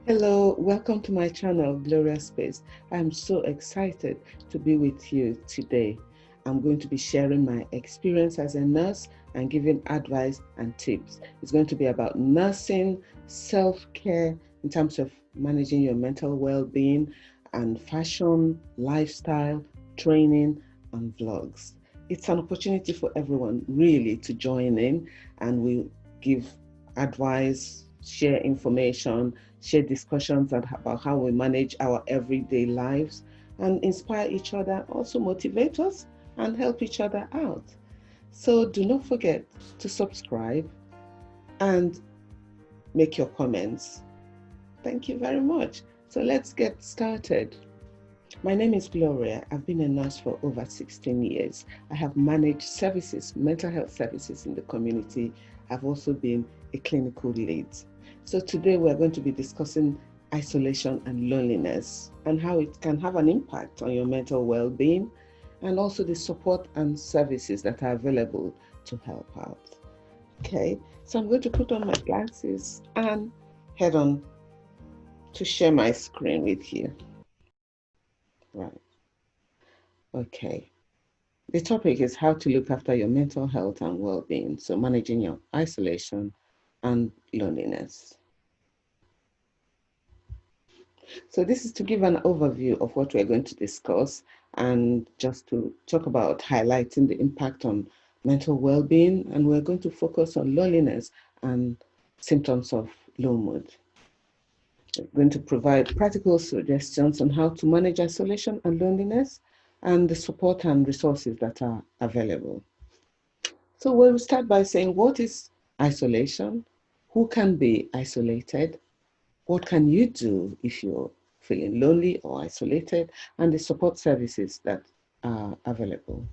Hello, welcome to my channel, GLORIA'S. I'm so excited to be with you today. I'm going to be sharing my experience as a nurse and giving advice and tips. It's going to be about nursing, self-care in terms of managing your mental well-being, and fashion, lifestyle, training, and vlogs. It's an opportunity for everyone really to join in, and we give advice, share information, share discussions about how we manage our everyday lives, and inspire each other, also motivate us and help each other out. So do not forget to subscribe and make your comments. Thank you very much. So let's get started. My name is Gloria. I've been a nurse for over 16 years. I have managed services, mental health services in the community. I've also been a clinical lead. So today we're going to be discussing isolation and loneliness and how it can have an impact on your mental well-being, and also the support and services that are available to help out. Okay, so I'm going to put on my glasses and head on to share my screen with you. Right. Okay. The topic is how to look after your mental health and well-being, so managing your isolation and loneliness. So this is to give an overview of what we're going to discuss and just to talk about highlighting the impact on mental well-being, and we're going to focus on loneliness and symptoms of low mood. We're going to provide practical suggestions on how to manage isolation and loneliness and the support and resources that are available. So we'll start by saying, what is isolation? Who can be isolated? What can you do if you're feeling lonely or isolated? And the support services that are available.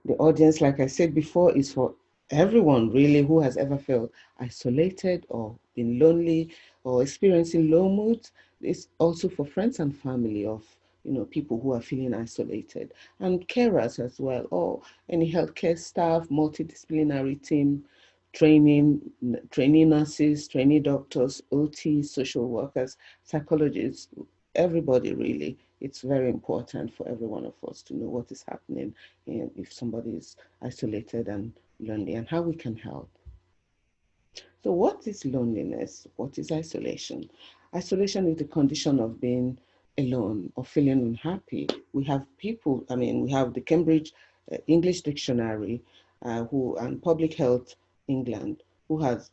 The audience, like I said before, is for everyone really who has ever felt isolated or been lonely or experiencing low mood. It's also for friends and family of people who are feeling isolated, and carers as well, or any healthcare staff, multidisciplinary team, trainee nurses, trainee doctors, OT, social workers, psychologists, everybody really. It's very important for every one of us to know what is happening if somebody is isolated and lonely, and how we can help. So what is loneliness? What is isolation? Isolation is the condition of being alone or feeling unhappy. We have people, we have the Cambridge English Dictionary who and Public Health England, who has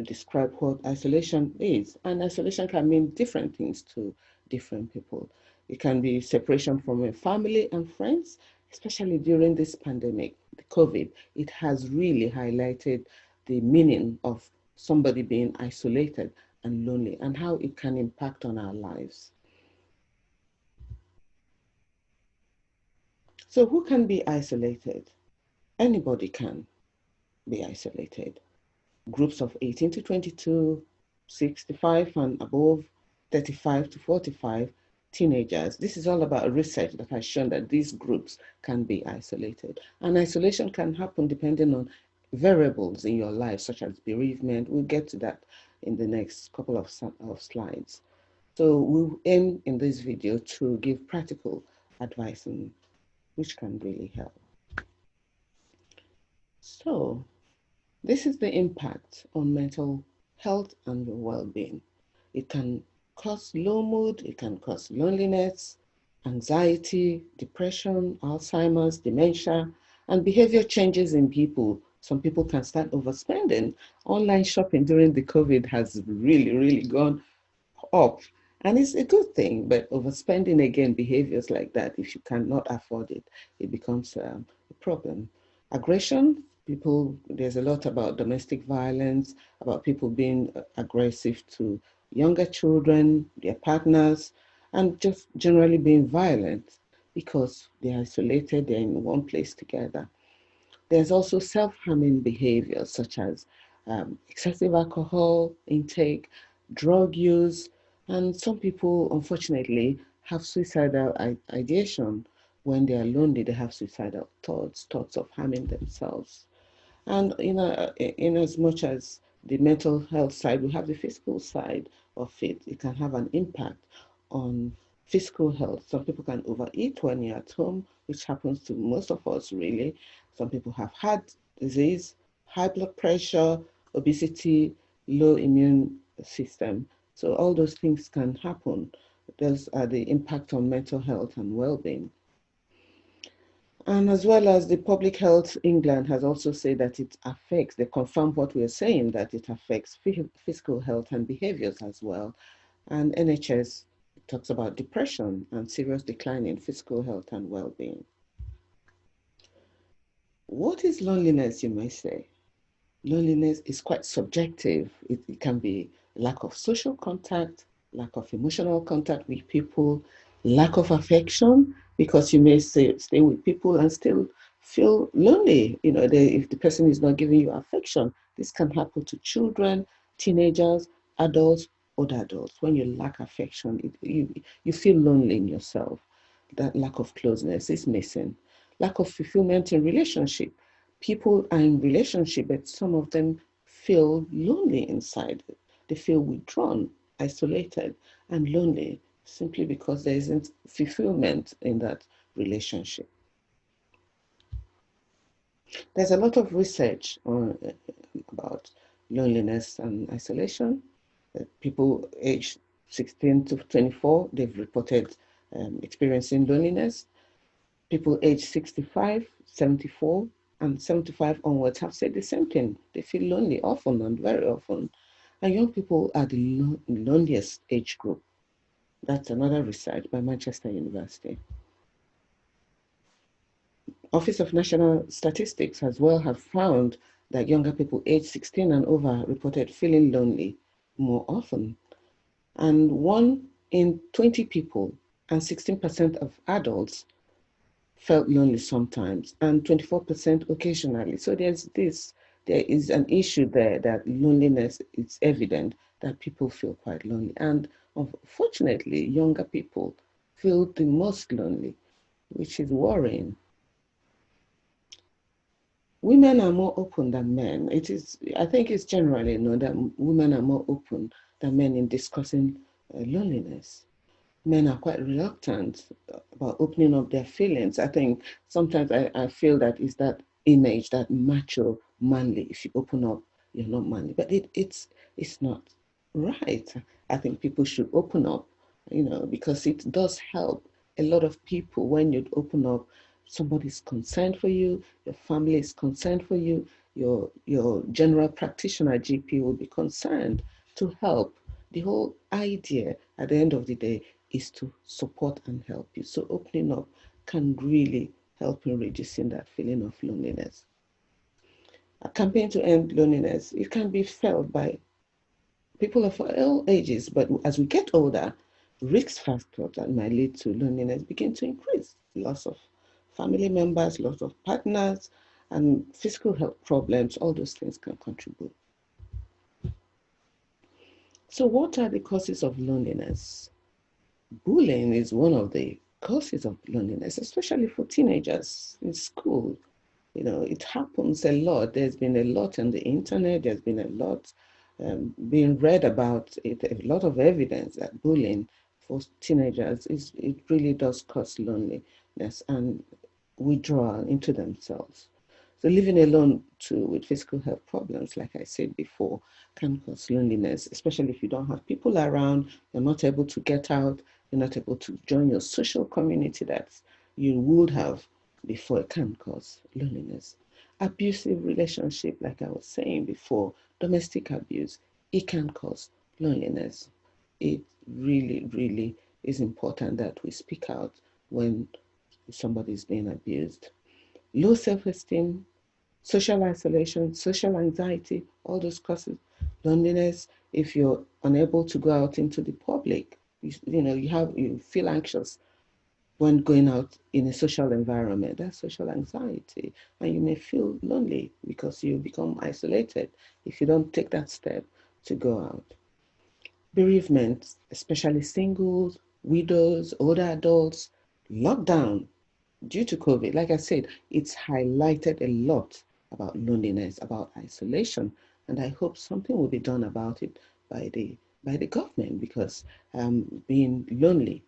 described what isolation is. And isolation can mean different things to different people. It can be separation from a family and friends, especially during this pandemic, the COVID. It has really highlighted the meaning of somebody being isolated and lonely and how it can impact on our lives. So who can be isolated? Anybody can be isolated. Groups of 18 to 22, 65 and above, 35 to 45, teenagers. This is all about research that has shown that these groups can be isolated. And isolation can happen depending on variables in your life, such as bereavement. We'll get to that in the next couple of slides. So we'll aim in this video to give practical advice, which can really help. So this is the impact on mental health and your well-being. It can cause low mood, it can cause loneliness, anxiety, depression, Alzheimer's, dementia, and behavior changes in people. Some people can start overspending. Online shopping during the COVID has really, really gone up. And it's a good thing, but overspending, again, behaviors like that, if you cannot afford it, it becomes a problem. Aggression, people, there's a lot about domestic violence, about people being aggressive to younger children, their partners, and just generally being violent because they're isolated, they're in one place together. There's also self-harming behaviors such as excessive alcohol intake, drug use, and some people, unfortunately, have suicidal ideation. When they are lonely, they have suicidal thoughts of harming themselves. And in as much as the mental health side, we have the physical side of it. It can have an impact on physical health. Some people can overeat when you're at home, which happens to most of us really. Some people have heart disease, high blood pressure, obesity, low immune system. So all those things can happen. Those are the impact on mental health and well-being. And as well as the Public Health England has also said that it affects, they confirm what we're saying, that it affects physical health and behaviors as well. And NHS talks about depression and serious decline in physical health and well-being. What is loneliness, you may say? Loneliness is quite subjective. It can be lack of social contact, lack of emotional contact with people, lack of affection, because you may stay with people and still feel lonely. If the person is not giving you affection, this can happen to children, teenagers, adults, older adults. When you lack affection, you feel lonely in yourself. That lack of closeness is missing. Lack of fulfillment in relationship. People are in relationship, but some of them feel lonely inside. They feel withdrawn, isolated, and lonely simply because there isn't fulfillment in that relationship. There's a lot of research about loneliness and isolation. People aged 16 to 24, they've reported experiencing loneliness. People aged 65, 74, and 75 onwards have said the same thing. They feel lonely often and very often. And young people are the loneliest age group. That's another research by Manchester University. Office of National Statistics as well have found that younger people aged 16 and over reported feeling lonely more often. And 1 in 20 people and 16% of adults felt lonely sometimes and 24% occasionally. So there is an issue there that loneliness is evident, that people feel quite lonely. And unfortunately, younger people feel the most lonely, which is worrying. Women are more open than men. I think it's generally known that women are more open than men in discussing loneliness. Men are quite reluctant about opening up their feelings. I think sometimes I feel that it's that image, that macho, manly. If you open up, you're not manly. But it's not right. I think people should open up, because it does help a lot of people when you open up. Somebody's concerned for you, your family is concerned for you, your general practitioner GP will be concerned to help. The whole idea at the end of the day is to support and help you. So opening up can really help in reducing that feeling of loneliness. A campaign to end loneliness, it can be felt by people of all ages, but as we get older, risk factors that might lead to loneliness begin to increase. Loss of family members, loss of partners, and physical health problems, all those things can contribute. So what are the causes of loneliness? Bullying is one of the causes of loneliness, especially for teenagers in school. It happens a lot. There's been a lot on the internet. There's been a lot being read about it. A lot of evidence that bullying for teenagers it really does cause loneliness and withdrawal into themselves. So living alone too with physical health problems, like I said before, can cause loneliness, especially if you don't have people around, you're not able to get out, you're not able to join your social community that you would have before. It can cause loneliness. Abusive relationship, like I was saying before, domestic abuse, it can cause loneliness. It really, really is important that we speak out when somebody is being abused. Low self-esteem, social isolation, social anxiety, all those causes loneliness. If you're unable to go out into the public, you feel anxious when going out in a social environment. That's social anxiety, and you may feel lonely because you become isolated if you don't take that step to go out. Bereavement, especially singles, widows, older adults, lockdown due to COVID, like I said, it's highlighted a lot about loneliness, about isolation, and I hope something will be done about it by the by the government, because being lonely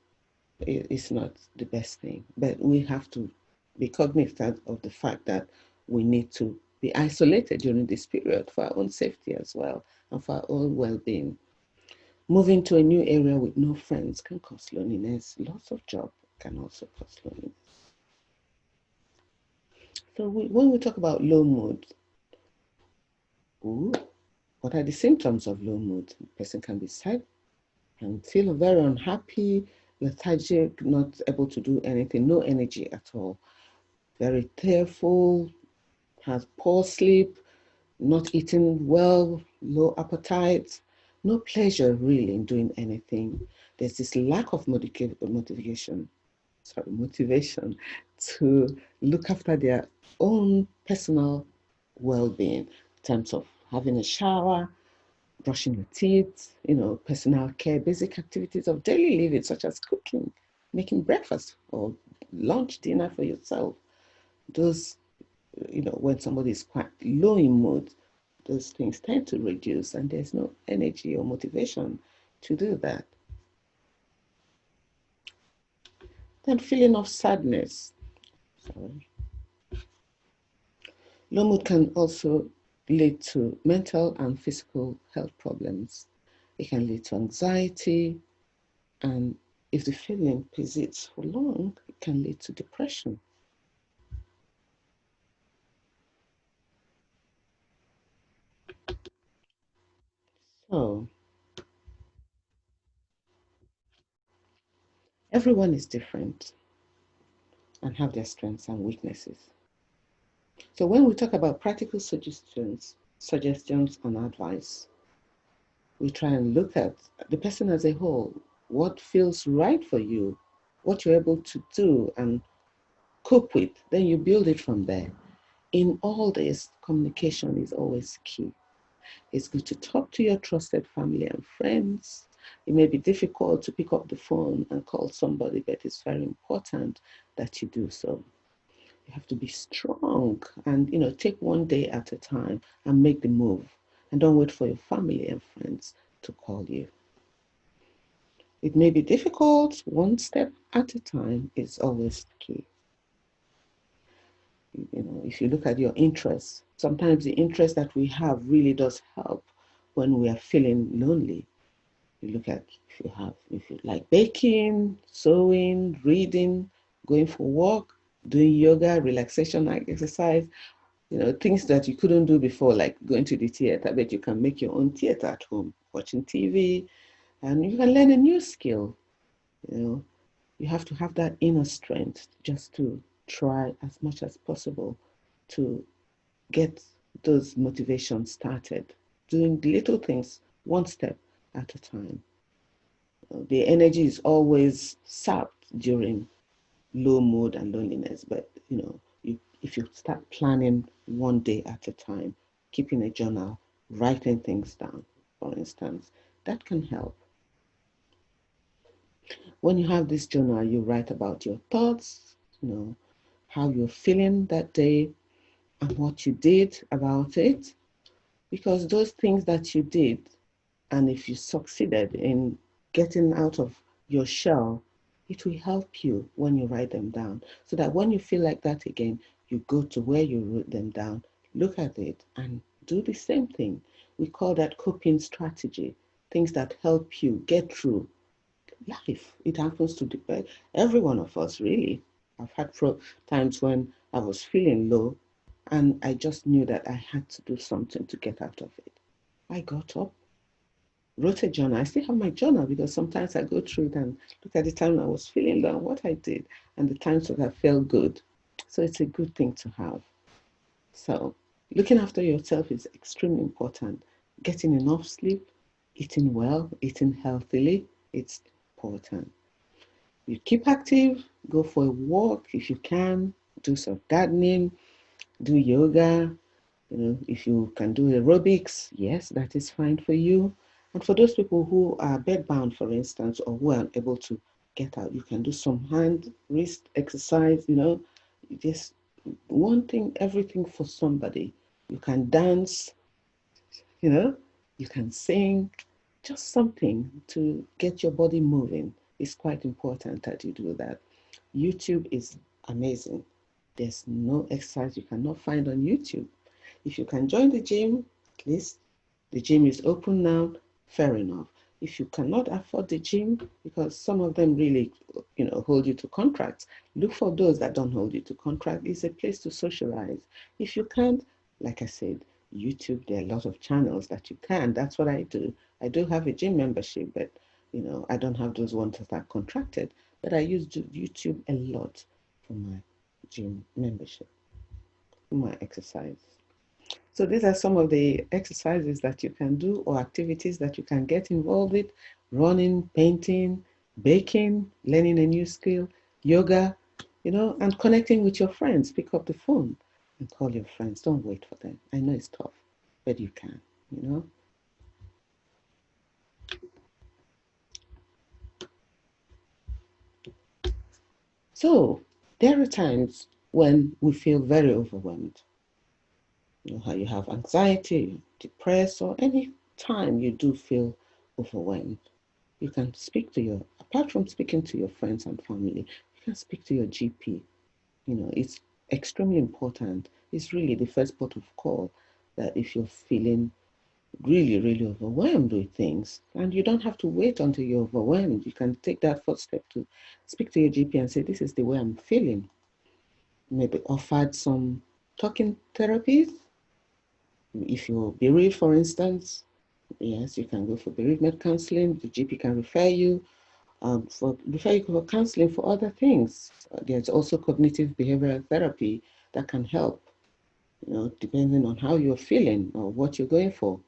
is not the best thing. But we have to be cognizant of the fact that we need to be isolated during this period for our own safety as well and for our own well-being. Moving to a new area with no friends can cause loneliness. Lots of job can also cause loneliness. So when we talk about low mood, ooh, what are the symptoms of low mood? A person can be sad, can feel very unhappy, lethargic, not able to do anything, no energy at all, very tearful, has poor sleep, not eating well, low appetite, no pleasure really in doing anything. There's this lack of motivation to look after their own personal well-being in terms of having a shower, brushing your teeth, personal care, basic activities of daily living, such as cooking, making breakfast or lunch, dinner for yourself. Those, when somebody is quite low in mood, those things tend to reduce and there's no energy or motivation to do that. Then feeling of sadness. Sorry. Low mood can also lead to mental and physical health problems. It can lead to anxiety, and if the feeling persists for long, it can lead to depression. So everyone is different and have their strengths and weaknesses. So when we talk about practical suggestions and advice, we try and look at the person as a whole, what feels right for you, what you're able to do and cope with, then you build it from there. In all this, communication is always key. It's good to talk to your trusted family and friends. It may be difficult to pick up the phone and call somebody, but it's very important that you do so. You have to be strong and take one day at a time and make the move. And don't wait for your family and friends to call you. It may be difficult, one step at a time is always key. If you look at your interests, sometimes the interest that we have really does help when we are feeling lonely. You look at if you like baking, sewing, reading, going for a walk, doing yoga, relaxation like exercise, things that you couldn't do before, like going to the theater, but you can make your own theater at home, watching TV, and you can learn a new skill. You have to have that inner strength just to try as much as possible to get those motivations started, doing little things one step at a time. The energy is always sapped during low mood and loneliness, but if you start planning one day at a time, keeping a journal, writing things down, for instance, that can help. When you have this journal, you write about your thoughts, how you're feeling that day and what you did about it, because those things that you did, and if you succeeded in getting out of your shell, it will help you when you write them down. So that when you feel like that again, you go to where you wrote them down, look at it, and do the same thing. We call that coping strategy, things that help you get through life. It happens to every one of us, really. I've had times when I was feeling low, and I just knew that I had to do something to get out of it. I got up, wrote a journal. I still have my journal because sometimes I go through it and look at the time I was feeling low, what I did, and the times that I felt good. So it's a good thing to have. So looking after yourself is extremely important. Getting enough sleep, eating well, eating healthily, it's important. You keep active, go for a walk if you can, do some gardening, do yoga. If you can do aerobics, yes, that is fine for you. And for those people who are bedbound, for instance, or who are able to get out, you can do some hand, wrist exercise, just one thing, everything for somebody. You can dance, you can sing, just something to get your body moving. It's quite important that you do that. YouTube is amazing. There's no exercise you cannot find on YouTube. If you can join the gym, at least the gym is open now, fair enough. If you cannot afford the gym, because some of them really, hold you to contracts, look for those that don't hold you to contract. It's a place to socialize. If you can't, like I said, YouTube, there are a lot of channels that you can. That's what I do. I do have a gym membership, but I don't have those ones that are contracted. But I use YouTube a lot for my gym membership, for my exercise. So these are some of the exercises that you can do or activities that you can get involved with: running, painting, baking, learning a new skill, yoga, and connecting with your friends. Pick up the phone and call your friends. Don't wait for them. I know it's tough, but you can. So there are times when we feel very overwhelmed. How you have anxiety, depressed, or any time you do feel overwhelmed. You can speak to apart from speaking to your friends and family, you can speak to your GP. It's extremely important. It's really the first port of call, that if you're feeling really, really overwhelmed with things, and you don't have to wait until you're overwhelmed. You can take that first step to speak to your GP and say, this is the way I'm feeling. Maybe offered some talking therapies. If you're bereaved, for instance, yes, you can go for bereavement counseling. The GP can refer you for counseling for other things. There's also cognitive behavioral therapy that can help, depending on how you're feeling or what you're going for.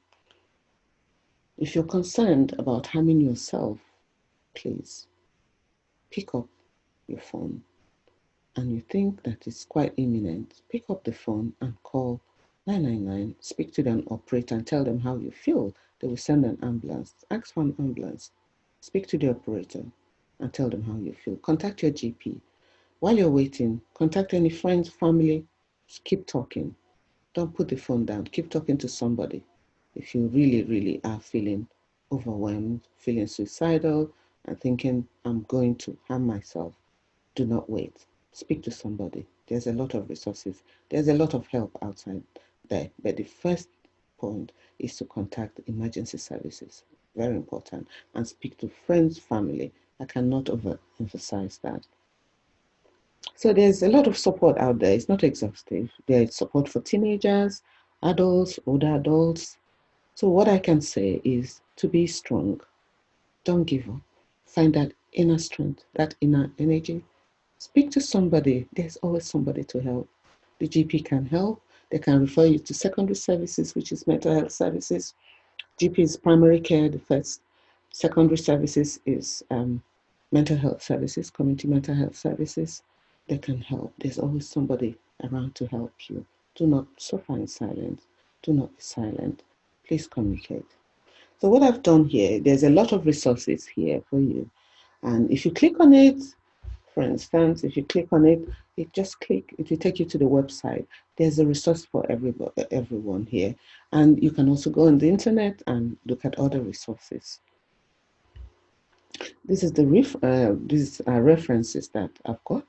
If you're concerned about harming yourself, please pick up your phone and you think that it's quite imminent. Pick up the phone and call 999, speak to the operator and tell them how you feel. They will send an ambulance. Ask for an ambulance. Speak to the operator and tell them how you feel. Contact your GP. While you're waiting, contact any friends, family. Just keep talking. Don't put the phone down. Keep talking to somebody. If you really, really are feeling overwhelmed, feeling suicidal, and thinking, I'm going to harm myself, do not wait. Speak to somebody. There's a lot of resources. There's a lot of help outside there. But the first point is to contact emergency services. Very important. And speak to friends, family. I cannot overemphasize that. So there's a lot of support out there. It's not exhaustive. There's support for teenagers, adults, older adults. So what I can say is to be strong. Don't give up. Find that inner strength, that inner energy. Speak to somebody. There's always somebody to help. The GP can help. They can refer you to secondary services, which is mental health services. GP is primary care, the first. Secondary services is mental health services, community mental health services. They can help. There's always somebody around to help you. Do not suffer in silence. Do not be silent. Please communicate. So what I've done here, there's a lot of resources here for you. And if you click on it, for instance, if you click on it, it will take you to the website. There's a resource for everyone here. And you can also go on the internet and look at other resources. This is these are references that I've got.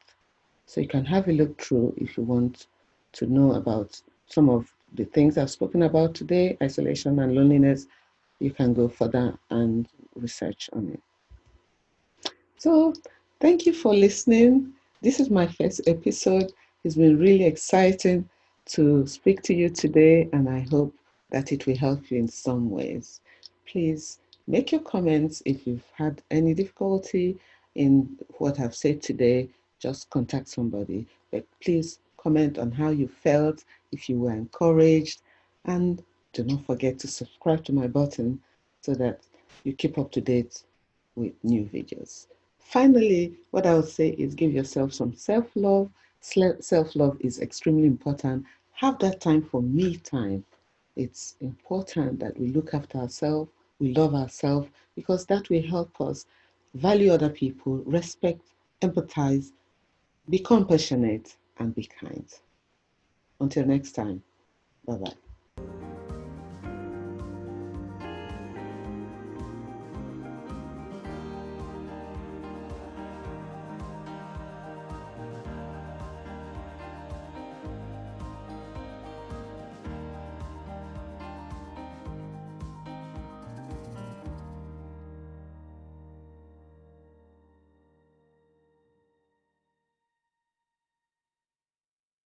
So you can have a look through if you want to know about some of the things I've spoken about today, isolation and loneliness. You can go further and research on it. So thank you for listening. This is my first episode. It's been really exciting to speak to you today, and I hope that it will help you in some ways. Please make your comments if you've had any difficulty in what I've said today. Just contact somebody, but please comment on how you felt, if you were encouraged, and do not forget to subscribe to my button so that you keep up to date with new videos. Finally, what I would say is give yourself some self-love. Self-love is extremely important. Have that time for me time. It's important that we look after ourselves, we love ourselves, because that will help us value other people, respect, empathize, be compassionate, and be kind. Until next time, bye-bye.